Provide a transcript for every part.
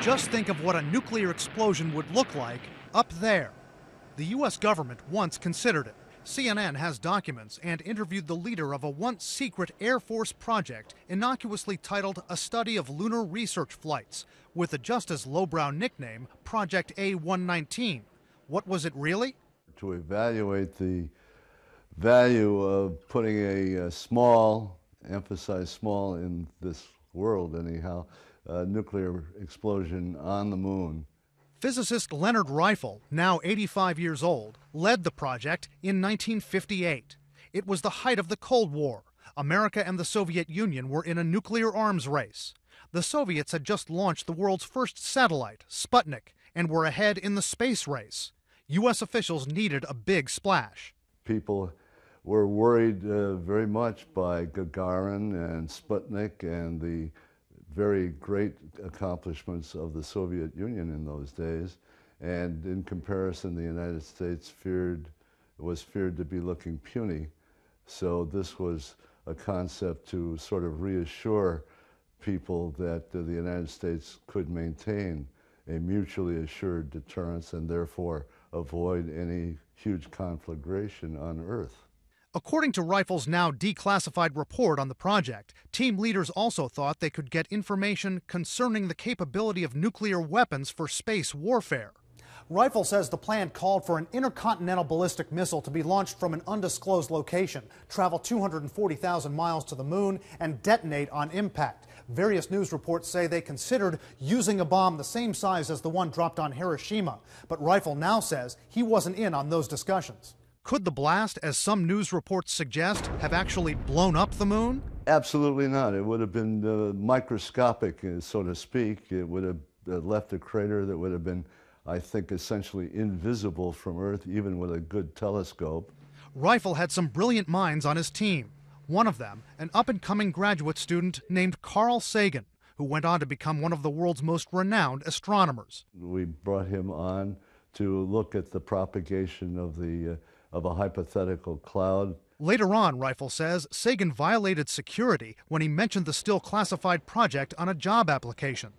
Just think of what a nuclear explosion would look like up there. The U.S. government once considered it. CNN has documents and interviewed the leader of a once secret Air Force project innocuously titled A Study of Lunar Research Flights, with the just as lowbrow nickname Project A119. What was it really? To evaluate the value of putting a small, emphasize small in this world anyhow, nuclear explosion on the moon. Physicist Leonard Reifel, now 85 years old, led the project in 1958. It was the height of the Cold War. America and the Soviet Union were in a nuclear arms race. The Soviets had just launched the world's first satellite, Sputnik, and were ahead in the space race. U.S. officials needed a big splash. People were worried very much by Gagarin and Sputnik and the very great accomplishments of the Soviet Union in those days, and in comparison the United States was feared to be looking puny. So this was a concept to sort of reassure people that the United States could maintain a mutually assured deterrence and therefore avoid any huge conflagration on Earth. According to Reifel's now declassified report on the project, team leaders also thought they could get information concerning the capability of nuclear weapons for space warfare. Reifel says the plan called for an intercontinental ballistic missile to be launched from an undisclosed location, travel 240,000 miles to the moon, and detonate on impact. Various news reports say they considered using a bomb the same size as the one dropped on Hiroshima, but Reifel now says he wasn't in on those discussions. Could the blast, as some news reports suggest, have actually blown up the moon? Absolutely not. It would have been microscopic, so to speak. It would have left a crater that would have been, I think, essentially invisible from Earth, even with a good telescope. Reifel had some brilliant minds on his team. One of them, an up-and-coming graduate student named Carl Sagan, who went on to become one of the world's most renowned astronomers. We brought him on to look at the propagation of a hypothetical cloud. Later on, Reifel says, Sagan violated security when he mentioned the still classified project on a job application.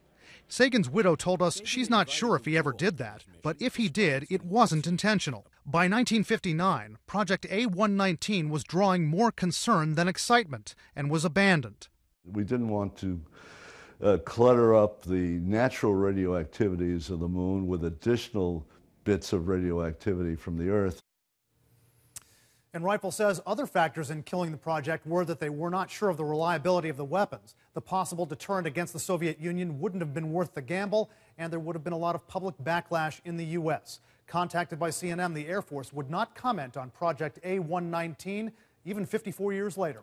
Sagan's widow told us she's not sure if he ever did that, but if he did, it wasn't intentional. By 1959, Project A119 was drawing more concern than excitement and was abandoned. We didn't want to clutter up the natural radioactivities of the moon with additional bits of radioactivity from the Earth. And Reifel says other factors in killing the project were that they were not sure of the reliability of the weapons. The possible deterrent against the Soviet Union wouldn't have been worth the gamble, and there would have been a lot of public backlash in the U.S. Contacted by CNN, the Air Force would not comment on Project A119, even 54 years later.